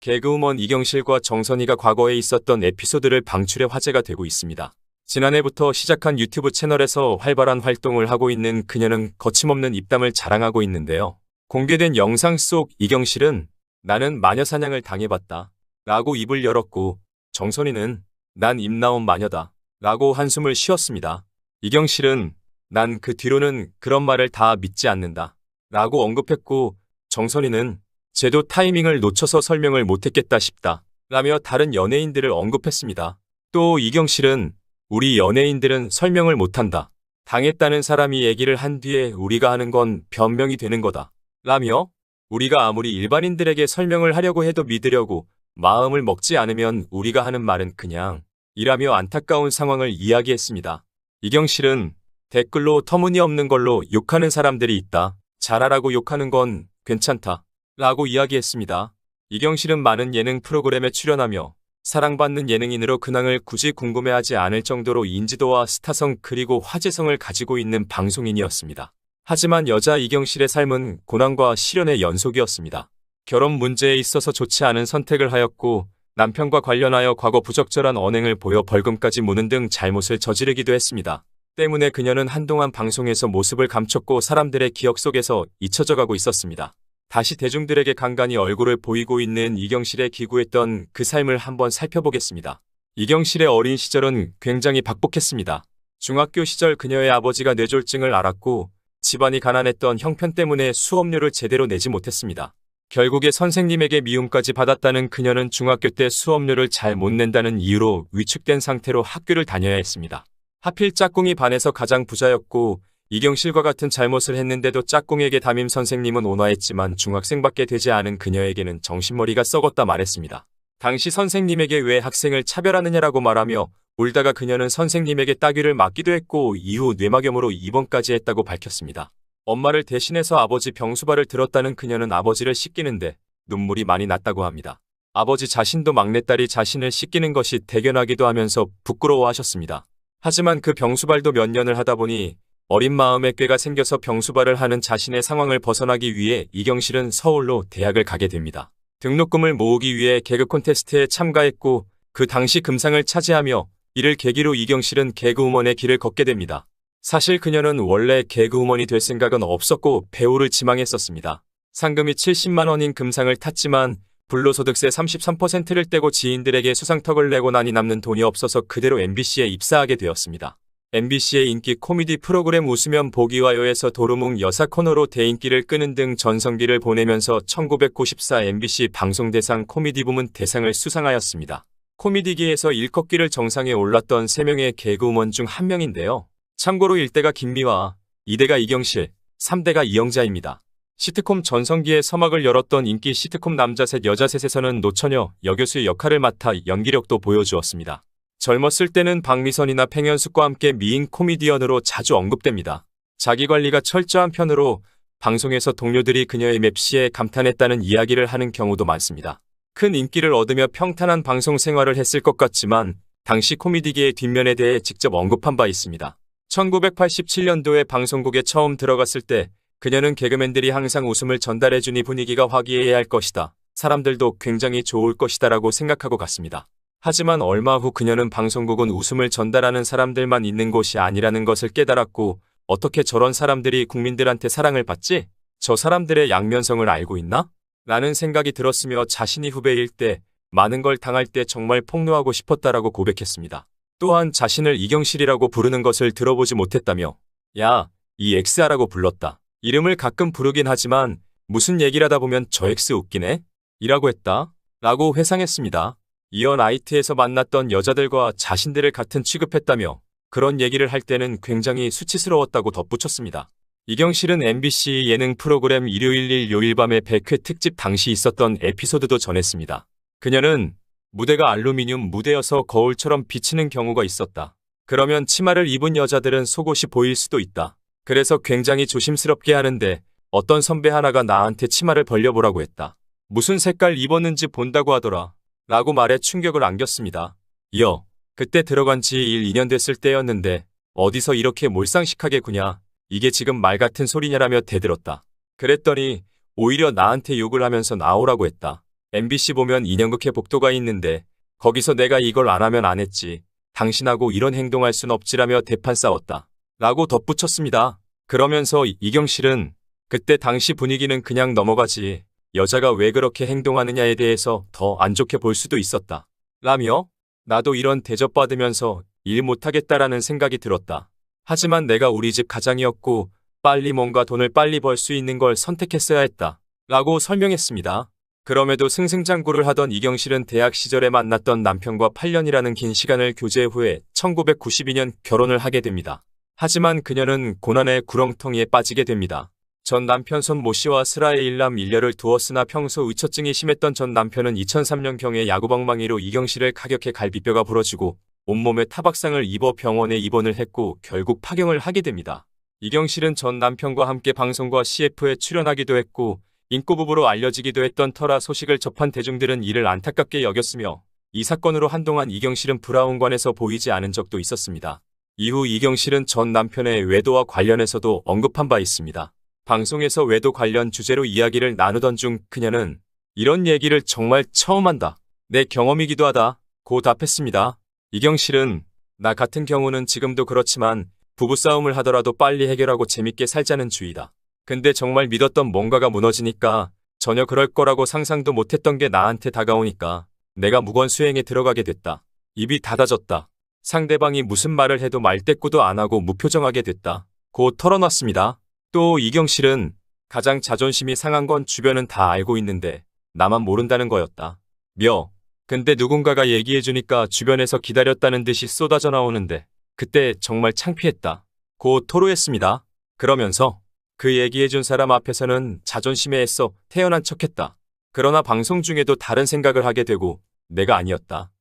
개그우먼 이경실과 정선희가 과거에 있었던 에피소드를 방출해 화제가 되고 있습니다. 지난해부터 시작한 유튜브 채널에서 활발한 활동을 하고 있는 그녀는 거침없는 입담을 자랑하고 있는데요. 공개된 영상 속 이경실은 나는 마녀사냥을 당해봤다 라고 입을 열었고, 정선희는 난 입 나온 마녀다 라고 한숨을 쉬었습니다. 이경실은 난 그 뒤로는 그런 말을 다 믿지 않는다 라고 언급했고, 정선희는 쟤도 타이밍을 놓쳐서 설명을 못했겠다 싶다 라며 다른 연예인들을 언급했습니다. 또 이경실은 우리 연예인들은 설명을 못한다. 당했다는 사람이 얘기를 한 뒤에 우리가 하는 건 변명이 되는 거다 라며 우리가 아무리 일반인들에게 설명을 하려고 해도 믿으려고 마음을 먹지 않으면 우리가 하는 말은 그냥 이라며 안타까운 상황을 이야기했습니다. 이경실은 댓글로 터무니없는 걸로 욕하는 사람들이 있다. 잘하라고 욕하는 건 괜찮다 라고 이야기했습니다. 이경실은 많은 예능 프로그램에 출연하며 사랑받는 예능인으로 근황을 굳이 궁금해하지 않을 정도로 인지도와 스타성 그리고 화제성을 가지고 있는 방송인이었습니다. 하지만 여자 이경실의 삶은 고난과 시련의 연속이었습니다. 결혼 문제에 있어서 좋지 않은 선택을 하였고, 남편과 관련하여 과거 부적절한 언행을 보여 벌금까지 무는 등 잘못을 저지르기도 했습니다. 때문에 그녀는 한동안 방송에서 모습을 감췄고 사람들의 기억 속에서 잊혀져가고 있었습니다. 다시 대중들에게 간간히 얼굴을 보이고 있는 이경실의 기구했던 그 삶을 한번 살펴보겠습니다. 이경실의 어린 시절은 굉장히 박복했습니다. 중학교 시절 그녀의 아버지가 뇌졸중을 앓았고 집안이 가난했던 형편 때문에 수업료를 제대로 내지 못했습니다. 결국에 선생님에게 미움까지 받았다는 그녀는 중학교 때 수업료를 잘 못 낸다는 이유로 위축된 상태로 학교를 다녀야 했습니다. 하필 짝꿍이 반에서 가장 부자였고 이경실과 같은 잘못을 했는데도 짝꿍에게 담임 선생님은 온화했지만 중학생밖에 되지 않은 그녀에게는 정신머리가 썩었다 말했습니다. 당시 선생님에게 왜 학생을 차별하느냐라고 말하며 울다가 그녀는 선생님에게 따귀를 맞기도 했고 이후 뇌막염으로 입원까지 했다고 밝혔습니다. 엄마를 대신해서 아버지 병수발을 들었다는 그녀는 아버지를 씻기는데 눈물이 많이 났다고 합니다. 아버지 자신도 막내딸이 자신을 씻기는 것이 대견하기도 하면서 부끄러워하셨습니다. 하지만 그 병수발도 몇 년을 하다 보니 어린 마음에 꾀가 생겨서 병수발을 하는 자신의 상황을 벗어나기 위해 이경실은 서울로 대학을 가게 됩니다. 등록금을 모으기 위해 개그 콘테스트에 참가했고 그 당시 금상을 차지하며 이를 계기로 이경실은 개그우먼의 길을 걷게 됩니다. 사실 그녀는 원래 개그우먼이 될 생각은 없었고 배우를 지망했었습니다. 상금이 70만 원인 금상을 탔지만 불로소득세 33%를 떼고 지인들에게 수상턱을 내고 나니 남는 돈이 없어서 그대로 MBC에 입사하게 되었습니다. MBC의 인기 코미디 프로그램 웃으면 보기 와요에서 도루묵 여사 코너로 대인기를 끄는 등 전성기를 보내면서 1994 MBC 방송대상 코미디 부문 대상을 수상하였습니다. 코미디계에서 일꺾기를 정상에 올랐던 3명의 개그우먼 중 한 명인데요. 참고로 1대가 김미화, 2대가 이경실, 3대가 이영자입니다. 시트콤 전성기에 서막을 열었던 인기 시트콤 남자셋 여자셋에서는 노처녀, 여교수의 역할을 맡아 연기력도 보여주었습니다. 젊었을 때는 박미선이나 팽현숙과 함께 미인 코미디언으로 자주 언급됩니다. 자기관리가 철저한 편으로 방송에서 동료들이 그녀의 맵시에 감탄했다는 이야기를 하는 경우도 많습니다. 큰 인기를 얻으며 평탄한 방송 생활을 했을 것 같지만 당시 코미디계의 뒷면에 대해 직접 언급한 바 있습니다. 1987년도에 방송국에 처음 들어갔을 때 그녀는 개그맨들이 항상 웃음을 전달해주니 분위기가 화기애애할 것이다. 사람들도 굉장히 좋을 것이다 라고 생각하고 갔습니다. 하지만 얼마 후 그녀는 방송국은 웃음을 전달하는 사람들만 있는 곳이 아니라는 것을 깨달았고 어떻게 저런 사람들이 국민들한테 사랑을 받지? 저 사람들의 양면성을 알고 있나? 라는 생각이 들었으며 자신이 후배일 때 많은 걸 당할 때 정말 폭로하고 싶었다라고 고백했습니다. 또한 자신을 이경실이라고 부르는 것을 들어보지 못했다며 야, 이 엑스아라고 불렀다. 이름을 가끔 부르긴 하지만 무슨 얘기를 하다 보면 저 엑스 웃기네? 이라고 했다. 라고 회상했습니다. 이어 나이트에서 만났던 여자들과 자신들을 같은 취급했다며 그런 얘기를 할 때는 굉장히 수치스러웠다고 덧붙였습니다. 이경실은 MBC 예능 프로그램 일요일 일 요일 밤의 100회 특집 당시 있었던 에피소드도 전했습니다. 그녀는 무대가 알루미늄 무대여서 거울처럼 비치는 경우가 있었다. 그러면 치마를 입은 여자들은 속옷이 보일 수도 있다. 그래서 굉장히 조심스럽게 하는데 어떤 선배 하나가 나한테 치마를 벌려보라고 했다. 무슨 색깔 입었는지 본다고 하더라. 라고 말해 충격을 안겼습니다. 이어 그때 들어간 지 1-2년 됐을 때였는데 어디서 이렇게 몰상식하게 구냐. 이게 지금 말 같은 소리냐라며 대들었다. 그랬더니 오히려 나한테 욕을 하면서 나오라고 했다. MBC 보면 인형극회 복도가 있는데 거기서 내가 이걸 안 하면 안 했지. 당신하고 이런 행동할 순 없지라며 대판 싸웠다. 라고 덧붙였습니다. 그러면서 이경실은 그때 당시 분위기는 그냥 넘어가지. 여자가 왜 그렇게 행동하느냐에 대해서 더 안 좋게 볼 수도 있었다. 라며 나도 이런 대접받으면서 일 못하겠다라는 생각이 들었다. 하지만 내가 우리 집 가장이었고 빨리 뭔가 돈을 빨리 벌 수 있는 걸 선택했어야 했다. 라고 설명했습니다. 그럼에도 승승장구를 하던 이경실은 대학 시절에 만났던 남편과 8년이라는 긴 시간을 교제 후에 1992년 결혼을 하게 됩니다. 하지만 그녀는 고난의 구렁텅이에 빠지게 됩니다. 전 남편 손모 씨와 슬하에 일남 일녀를 두었으나 평소 의처증이 심했던 전 남편은 2003년경에 야구방망이로 이경실을 가격해 갈비뼈가 부러지고 온몸에 타박상을 입어 병원에 입원을 했고 결국 파경을 하게 됩니다. 이경실은 전 남편과 함께 방송과 CF에 출연하기도 했고 인꼬부부로 알려지기도 했던 터라 소식을 접한 대중들은 이를 안타깝게 여겼으며 이 사건으로 한동안 이경실은 브라운관에서 보이지 않은 적도 있었습니다. 이후 이경실은 전 남편의 외도와 관련해서도 언급한 바 있습니다. 방송에서 외도 관련 주제로 이야기를 나누던 중 그녀는 이런 얘기를 정말 처음 한다. 내 경험이기도 하다. 고 답했습니다. 이경실은 나 같은 경우는 지금도 그렇지만 부부싸움을 하더라도 빨리 해결하고 재밌게 살자는 주의다. 근데 정말 믿었던 뭔가가 무너지니까 전혀 그럴 거라고 상상도 못했던 게 나한테 다가오니까 내가 무건수행에 들어가게 됐다. 입이 닫아졌다. 상대방이 무슨 말을 해도 말대꾸도 안 하고 무표정하게 됐다. 고 털어놨습니다. 또 이경실은 가장 자존심이 상한 건 주변은 다 알고 있는데 나만 모른다는 거였다. 근데 누군가가 얘기해주니까 주변에서 기다렸다는 듯이 쏟아져 나오는데 그때 정말 창피했다. 고 토로했습니다. 그러면서 그 얘기해준 사람 앞에서는 자존심에 애써 태어난 척했다. 그러나 방송 중에도 다른 생각을 하게 되고 내가 아니었다.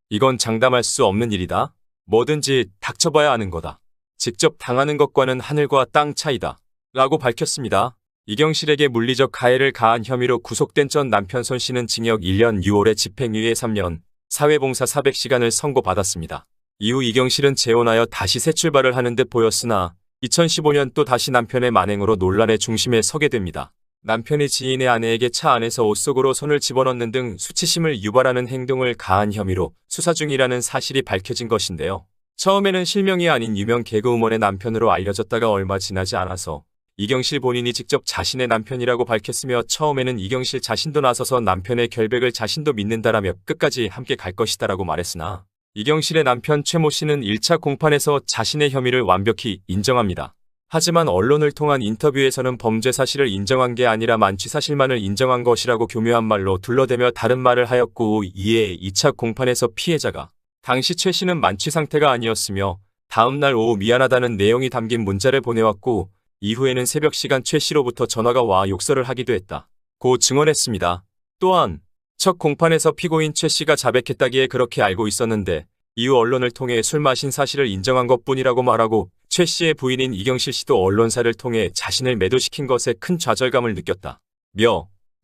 이건 장담할 수 없는 일이다. 뭐든지 닥쳐봐야 아는 거다. 직접 당하는 것과는 하늘과 땅 차이다. 라고 밝혔습니다. 이경실에게 물리적 가해를 가한 혐의로 구속된 전 남편 손 씨는 징역 1년 6월에 집행유예 3년, 사회봉사 400시간을 선고받았습니다. 이후 이경실은 재혼하여 다시 새 출발을 하는 듯 보였으나 2015년 또 다시 남편의 만행으로 논란의 중심에 서게 됩니다. 남편이 지인의 아내에게 차 안에서 옷 속으로 손을 집어넣는 등 수치심을 유발하는 행동을 가한 혐의로 수사 중이라는 사실이 밝혀진 것인데요. 처음에는 실명이 아닌 유명 개그우먼의 남편으로 알려졌다가 얼마 지나지 않아서 이경실 본인이 직접 자신의 남편이라고 밝혔으며 처음에는 이경실 자신도 나서서 남편의 결백을 자신도 믿는다라며 끝까지 함께 갈 것이다라고 말했으나 이경실의 남편 최모 씨는 1차 공판에서 자신의 혐의를 완벽히 인정합니다. 하지만 언론을 통한 인터뷰에서는 범죄 사실을 인정한 게 아니라 만취 사실만을 인정한 것이라고 교묘한 말로 둘러대며 다른 말을 하였고 이에 2차 공판에서 피해자가 당시 최 씨는 만취 상태가 아니었으며 다음날 오후 미안하다는 내용이 담긴 문자를 보내왔고 이후에는 새벽 시간 최 씨로부터 전화가 와 욕설을 하기도 했다. 고 증언했습니다. 또한 첫 공판에서 피고인 최 씨가 자백했다기에 그렇게 알고 있었는데 이후 언론을 통해 술 마신 사실을 인정한 것뿐이라고 말하고 최 씨의 부인인 이경실 씨도 언론사를 통해 자신을 매도시킨 것에 큰 좌절감을 느꼈다.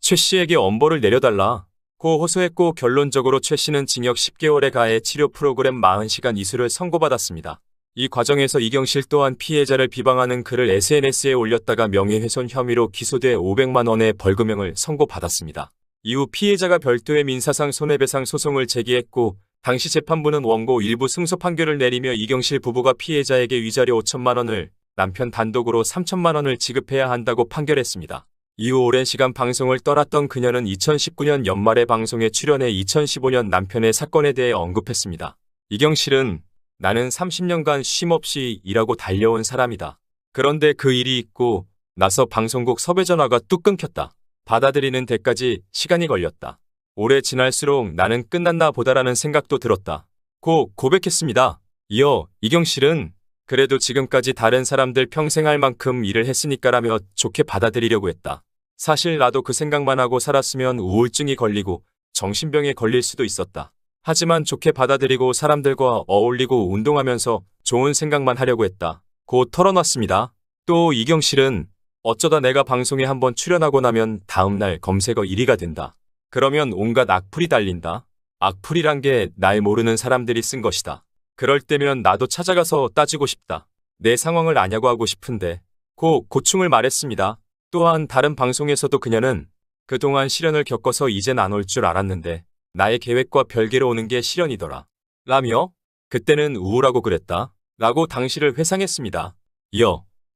최 씨에게 엄벌을 내려달라. 고 호소했고 결론적으로 최 씨는 징역 10개월에 가해 치료 프로그램 40시간 이수를 선고받았습니다. 이 과정에서 이경실 또한 피해자를 비방하는 글을 SNS에 올렸다가 명예훼손 혐의로 기소돼 500만 원의 벌금형을 선고받았습니다. 이후 피해자가 별도의 민사상 손해배상 소송을 제기했고 당시 재판부는 원고 일부 승소 판결을 내리며 이경실 부부가 피해자에게 위자료 5천만 원을 남편 단독으로 3천만 원을 지급해야 한다고 판결했습니다. 이후 오랜 시간 방송을 떠났던 그녀는 2019년 연말에 방송에 출연해 2015년 남편의 사건에 대해 언급했습니다. 이경실은 나는 30년간 쉼없이 일하고 달려온 사람이다. 그런데 그 일이 있고 나서 방송국 섭외 전화가 뚝 끊겼다. 받아들이는 데까지 시간이 걸렸다. 오래 지날수록 나는 끝났나 보다라는 생각도 들었다. 고 고백했습니다. 이어 이경실은 그래도 지금까지 다른 사람들 평생 할 만큼 일을 했으니까라며 좋게 받아들이려고 했다. 사실 나도 그 생각만 하고 살았으면 우울증이 걸리고 정신병에 걸릴 수도 있었다. 하지만 좋게 받아들이고 사람들과 어울리고 운동하면서 좋은 생각만 하려고 했다. 고 털어놨습니다. 또 이경실은 어쩌다 내가 방송에 한번 출연하고 나면 다음날 검색어 1위가 된다. 그러면 온갖 악플이 달린다. 악플이란 게 날 모르는 사람들이 쓴 것이다. 그럴 때면 나도 찾아가서 따지고 싶다. 내 상황을 아냐고 하고 싶은데. 고 고충을 말했습니다. 또한 다른 방송에서도 그녀는 그동안 시련을 겪어서 이젠 안 올 줄 알았는데 나의 계획과 별개로 오는 게 시련이더라. 라며 그때는 우울하고 그랬다. 라고 당시를 회상했습니다.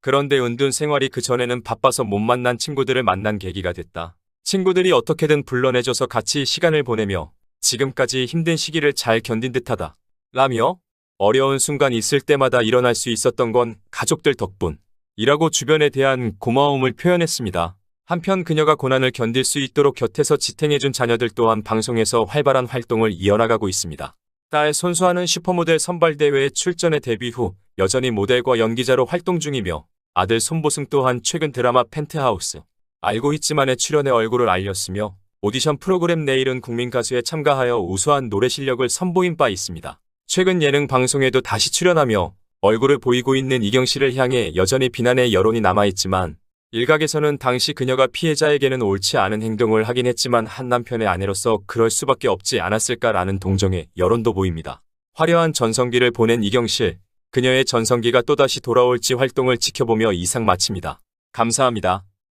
그런데 은둔 생활이 그 전에는 바빠서 못 만난 친구들을 만난 계기가 됐다. 친구들이 어떻게든 불러내줘서 같이 시간을 보내며 지금까지 힘든 시기를 잘 견딘 듯하다. 라며 어려운 순간 있을 때마다 일어날 수 있었던 건 가족들 덕분이라고 주변에 대한 고마움을 표현했습니다. 한편 그녀가 고난을 견딜 수 있도록 곁에서 지탱해준 자녀들 또한 방송에서 활발한 활동을 이어나가고 있습니다. 딸 손수아는 슈퍼모델 선발대회에 출전해 데뷔 후 여전히 모델과 연기자로 활동 중이며 아들 손보승 또한 최근 드라마 펜트하우스 알고 있지만에 출연해 얼굴을 알렸으며 오디션 프로그램 내일은 국민가수에 참가하여 우수한 노래 실력을 선보인 바 있습니다. 최근 예능 방송에도 다시 출연하며 얼굴을 보이고 있는 이경 씨를 향해 여전히 비난의 여론이 남아있지만 일각에서는 당시 그녀가 피해자에게는 옳지 않은 행동을 하긴 했지만 한 남편의 아내로서 그럴 수밖에 없지 않았을까라는 동정의 여론도 보입니다. 화려한 전성기를 보낸 이경 씨, 그녀의 전성기가 또다시 돌아올지 활동을 지켜보며 이상 마칩니다. 감사합니다.